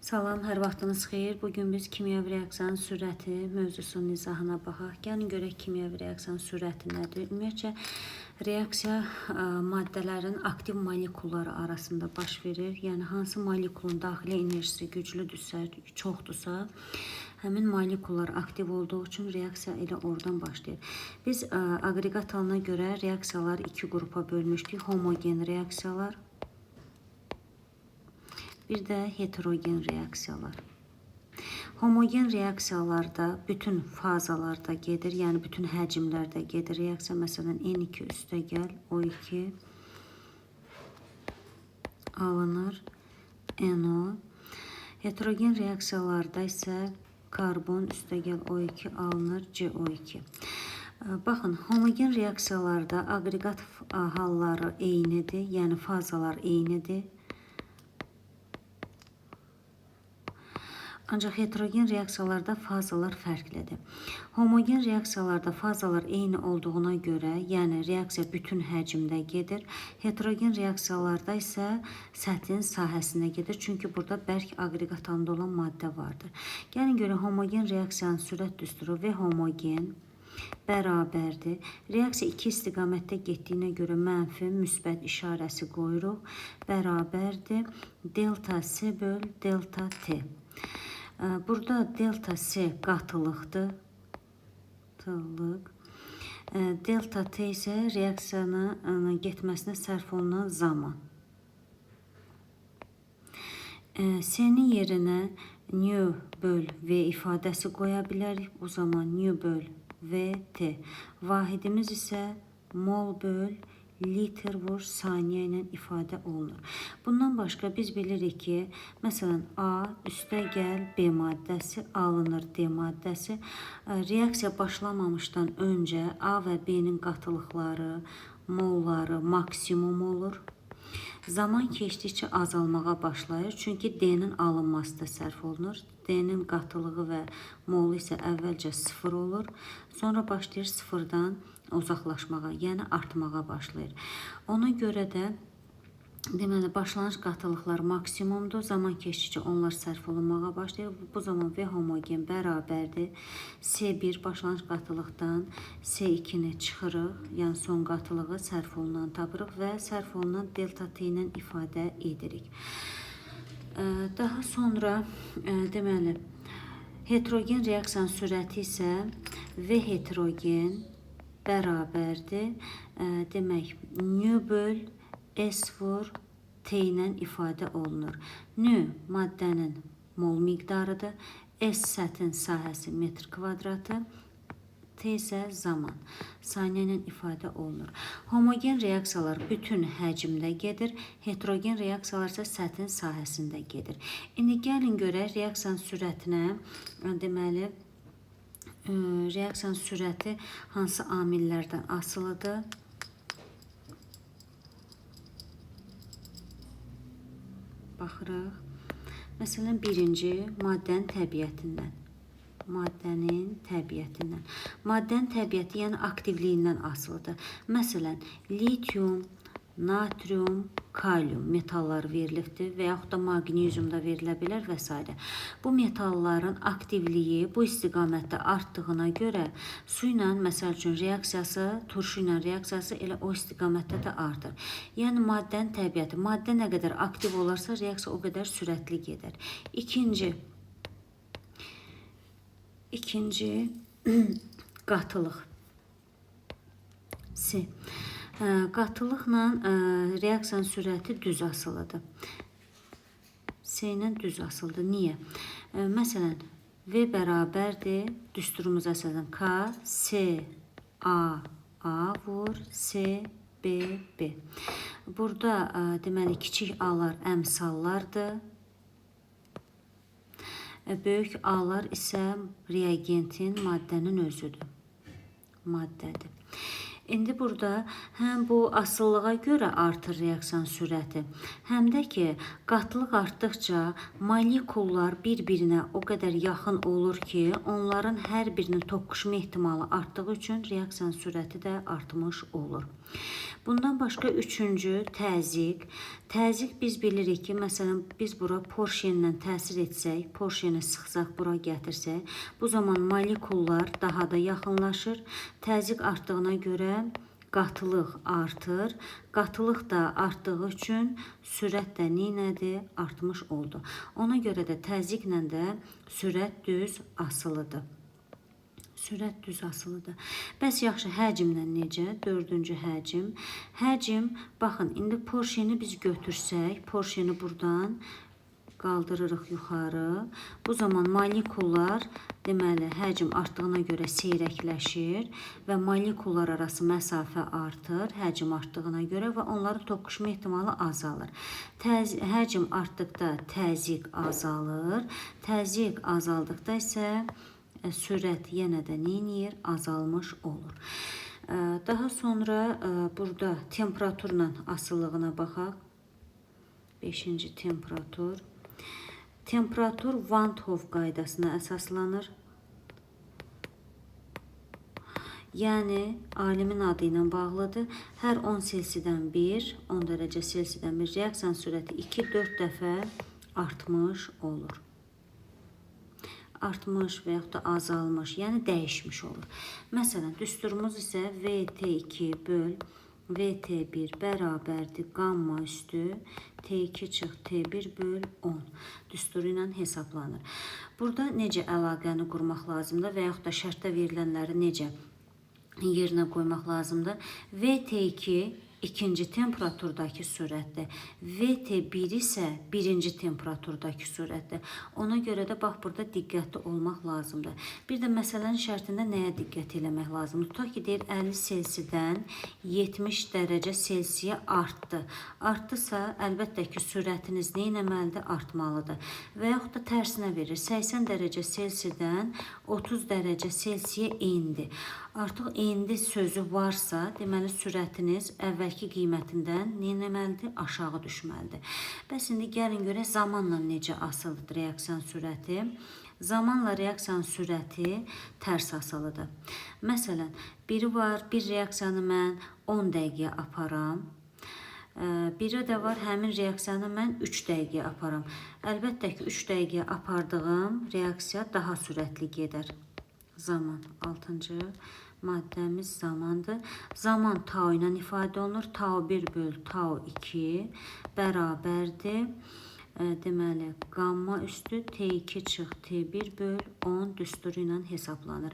Salam, hər vaxtınız xeyir. Bugün biz kimyəvi reaksiyanın sürəti mövzusunun izahına baxaq. Gəlin görək kimyəvi reaksiyanın sürəti nədir? Ümumiyyətcə, reaksiya maddələrin aktiv molekulları arasında baş verir. Yəni, hansı molekulun daxili enerjisi güclüdürsə, çoxdursa, həmin molekullar aktiv olduğu üçün reaksiya elə oradan başlayır. Biz aqreqat halına görə reaksiyalar iki qrupa bölmüşdük. Homogen reaksiyalar, bir də heterogen reaksiyalar. Homogen reaksiyalarda bütün fazalarda gedir, yəni bütün həcmlərdə gedir reaksiya. Məsələn, N2 üstəgəl O2 alınır NO. Heterogen reaksiyalarda isə karbon üstəgəl O2 alınır CO2. Baxın, homogen reaksiyalarda aqreqat halları eynidir, yəni fazalar eynidir. Ancaq heterogen reaksiyalarda fazalar fərqlidir. Homogen reaksiyalarda fazalar eyni olduğuna görə, yəni reaksiya bütün həcmdə gedir. Heterogen reaksiyalarda isə səthin sahəsində gedir. Çünki burada bərk aqreqat halında olan maddə vardır. Gəlin görə homogen reaksiyanın sürət düsturu V homogen bərabərdir. Reaksiya iki istiqamətdə getdiyinə görə mənfi, müsbət işarəsi qoyuruq. Bərabərdir. Delta S böl delta T. Burada delta S qatılıqdır. Delta T isə reaksiyanın getməsinə sərf olunan zaman. S-nin yerinə nö böl V ifadəsi qoya bilərik. O zaman nö böl VT. Vahidimiz isə mol böl litr vur saniyə ilə ifadə olunur. Bundan başqa biz bilirik ki, məsələn, A üstəgəl B maddəsi alınır D maddəsi. Reaksiya başlamamışdan öncə A və B-nin qatılıqları, molları maksimum olur. Zaman keçdikcə azalmağa başlayır. Çünki D-nin alınması da sərf olunur. D-nin qatılığı və molu isə əvvəlcə 0 olur. Sonra başlayır 0-dan uzaqlaşmağa, yəni artmağa başlayır. Ona görə də deməli, başlanğıc qatılıqlar maksimumdur. Zaman keçdikcə onlar sərf olunmağa başlayır. Bu zaman V homogen bərabərdir. S1 başlanğıc qatılıqdan S2-ni çıxırıq. Yəni son qatılığı sərf olunan tapırıq və sərf olunan delta T ilə ifadə edirik. Daha sonra deməli, heterogen reaksiyanın sürəti isə V heterogen bərabərdir. Demək, nö böl S vur T ilə ifadə olunur. Nö maddənin mol miqdarıdır. S səthin sahəsi metr kvadratı. T isə zaman. Saniyə ilə ifadə olunur. Homogen reaksiyalar bütün həcmdə gedir. Heterogen reaksiyalar isə səthin sahəsində gedir. İndi gəlin görək reaksiyanın sürətinə, deməli, reaksiyanın sürəti hansı amillərdən asılıdır? Baxırıq. Məsələn, birinci maddənin təbiətindən. Maddənin təbiəti, yəni aktivliyindən asılıdır. Məsələn, litium, natrium, kalium metallar verilibdir və yaxud da magnezium da verilə bilər və s. Bu metalların aktivliyi bu istiqamətdə artdığına görə su ilə, məsəl üçün, reaksiyası, turşu ilə reaksiyası elə o istiqamətdə də artır. Yəni, maddənin təbiəti, maddə nə qədər aktiv olarsa, reaksiya o qədər sürətli gedir. İkinci qatılıq. C. Qatılıqla reaksiyanın sürəti düz asılıdır. C ilə düz asılıdır. Niyə? Məsələn, V bərabərdir. Düsturumuz əsasən K, C, A vur, C, B, B. Burada deməli, kiçik A-lar əmsallardır. Böyük A-lar isə reagentin, maddənin özüdür. Maddədir. İndi burada həm bu asıllığa görə artır reaksiyanın sürəti, həm də ki, qatılıq artdıqca molekullar bir-birinə o qədər yaxın olur ki, onların hər birinin toqquşma ehtimalı artdığı üçün reaksiyanın sürəti də artmış olur. Bundan başqa üçüncü təzyiq. Təzyiq biz bilirik ki, məsələn, biz bura Porsche-lə təsir etsək, Porsche-ni sıxsaq, bura gətirsək, bu zaman molekullar daha da yaxınlaşır. Təzyiq artdığına görə qatılıq artır. Qatılıq da artdığı üçün sürət də neynədir? Artmış oldu. Ona görə də təzyiqlə də sürət düz asılıdır. Sürət düz asılıdır. Bəs yaxşı, həcmlə necə? Dördüncü həcm. Həcm, baxın, indi Porsche-ni biz götürsək, Porsche-ni buradan qaldırırıq yuxarı. Bu zaman molekullar, deməli, həcm artdığına görə seyrəkləşir və molekullar arası məsafə artır, həcm artdığına görə və onların toqquşma ehtimalı azalır. Həcm artdıqda təzyiq azalır, təzyiq azaldıqda isə sürət yenə də neynir? Azalmış olur. Daha sonra burada temperaturla asıllığına baxaq. 5-ci temperatur. Temperatur Van 't Hoff qaydasına əsaslanır. Yəni, alimin adı ilə bağlıdır. Hər 10 Selsidən 1, 10 dərəcə Selsidən 1 reaksiya sürəti 2-4 dəfə artmış olur. Artmış və yaxud da azalmış, yəni dəyişmiş olur. Məsələn, düsturumuz isə VT2 böl VT1 bərabərdir qamma üstü T2 çıx T1 böl 10 düsturu ilə hesablanır. Burada necə əlaqəni qurmaq lazımdır və yaxud da şərtdə verilənləri necə yerinə qoymaq lazımdır? VT2 ikinci temperaturdakı sürətdir. VT1 isə birinci temperaturdakı sürətdir. Ona görə də bax, burada diqqətli olmaq lazımdır. Bir də məsələnin şərtində nəyə diqqət eləmək lazımdır? Tutaq ki, deyir 50 Selsidən 70 dərəcə Selsiyə artdı. Artdısa, əlbəttə ki, sürətiniz neynəməlidir? Artmalıdır. Və yaxud da tərsinə verir. 80 dərəcə Selsidən 30 dərəcə Selsiyə endi. Artıq endi sözü varsa, deməli sürətiniz əvvəlki qiymətindən neynəməlidir? Aşağı düşməlidir. Bəs indi gəlin görək zamanla necə asılıdır reaksiyanın sürəti. Zamanla reaksiyanın sürəti tərs asılıdır. Məsələn, biri var, bir reaksiyanı mən 10 dəqiqəyə aparam. Biri də var, həmin reaksiyanı mən 3 dəqiqəyə aparam. Əlbəttə ki, 3 dəqiqəyə apardığım reaksiya daha sürətli gedər. Zaman 6-cı maddəmiz zamandır. Zaman tau ilə ifadə olunur. Tau 1 böl tau 2 bərabərdir. Deməli, qamma üstü T2 çıx T1 böl 10 düsturu ilə hesablanır.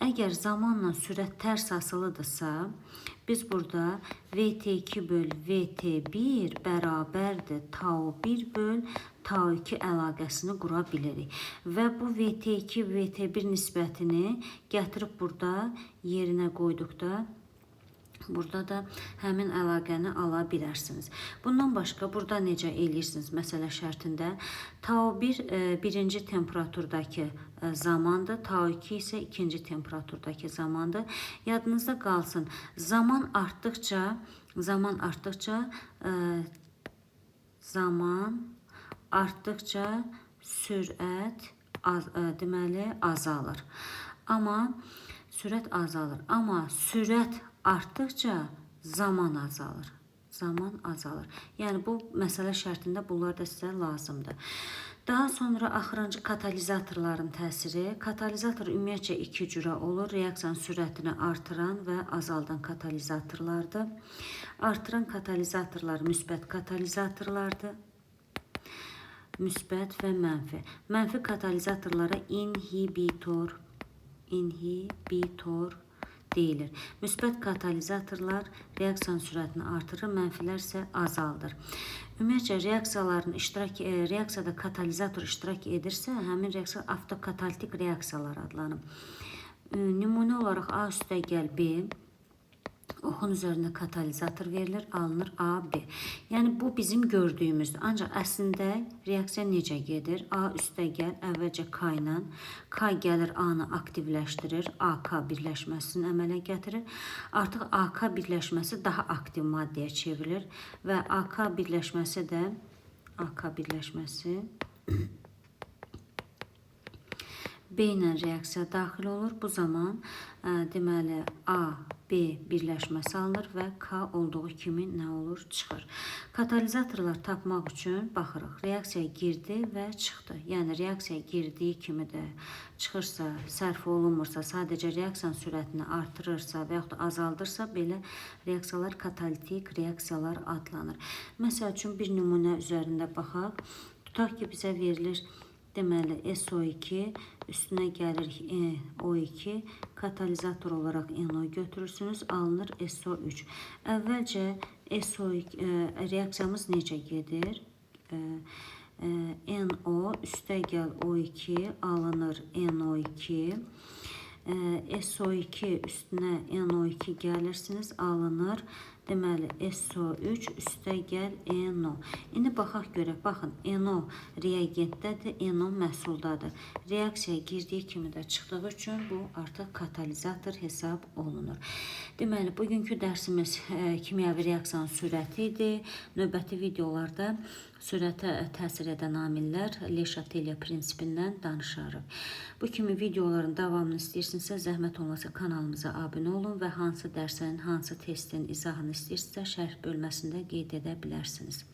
Əgər zamanla sürət tərs asılıdırsa, biz burada VT2 böl VT1 bərabərdir tau 1 böl tau 2 əlaqəsini qura bilirik. Və bu VT2, VT1 nisbətini gətirib burada yerinə qoyduqda, burada da həmin əlaqəni ala bilərsiniz. Bundan başqa, burada necə eləyirsiniz? Məsələ şərtində tau 1 birinci temperaturdakı zamandır, tau 2 isə ikinci temperaturdakı zamandır. Yadınızda qalsın, zaman artdıqca sürət deməli azalır. Amma sürət azalır. Amma sürət artdıqca zaman azalır. Zaman azalır. Yəni, bu məsələ şərtində bunlar da sizə lazımdır. Daha sonra axırıncı katalizatorların təsiri. Katalizator ümumiyyətcə iki cürə olur. Reaksiyanın sürətini artıran və azaldan katalizatorlardır. Artıran katalizatorlar müsbət katalizatorlardır. Müsbət və mənfi. Mənfi katalizatorlara inhibitor deyilir. Müsbət katalizatorlar reaksiyanın sürətini artırır, mənfilər isə azaldır. Ümumiyyətcə, reaksiyada katalizator iştirak edirsə, həmin reaksiya avtokatalitik reaksiyalar adlanır. Nümunə olaraq A üstəgəl B, oxun üzərində katalizator verilir, alınır A, B. Yəni, bu bizim gördüyümüzdür. Ancaq əslində reaksiya necə gedir? A üstəgəl əvvəlcə K ilə, K gəlir A-nı aktivləşdirir, AK birləşməsini əmələ gətirir. Artıq AK birləşməsi daha aktiv maddəyə çevrilir və AK birləşməsi B ilə reaksiya daxil olur. Bu zaman deməli A B birləşmə salınır və K olduğu kimi nə olur? Çıxır. Katalizatorlar tapmaq üçün baxırıq. Reaksiya girdi və çıxdı. Yəni reaksiya girdiyi kimi də çıxırsa, sərf olunmursa, sadəcə reaksiyanın sürətini artırırsa və yaxud da azaldırsa, belə reaksiyalar katalitik reaksiyalar adlanır. Məsəl üçün bir nümunə üzərində baxaq. Tutaq ki, bizə verilir deməli SO2 üstünə gəlir O2 katalizator olaraq NO götürürsünüz, alınır SO3. Əvvəlcə SO2 reaksiyamız necə gedir? NO üstə gəl O2 alınır NO2. SO2 üstünə NO2 gəlirsiniz, alınır. Deməli, SO3 üstə gəl NO. İndi baxaq görək. Baxın, NO reagentdədir, NO məhsuldadır. Reaksiya girdiyi kimi də çıxdığı üçün bu artıq katalizator hesab olunur. Deməli, bugünkü dərsimiz kimyəvi reaksiyanın sürəti idi. Növbəti videolarda sürətə təsir edən amillər Le Chatelier prinsipindən danışarıq. Bu kimi videoların davamını istəyirsinizsə, zəhmət olmasa kanalımıza abunə olun və hansı dərsin, hansı testin izahını istəyirsinizsə, şərh bölməsində qeyd edə bilərsiniz.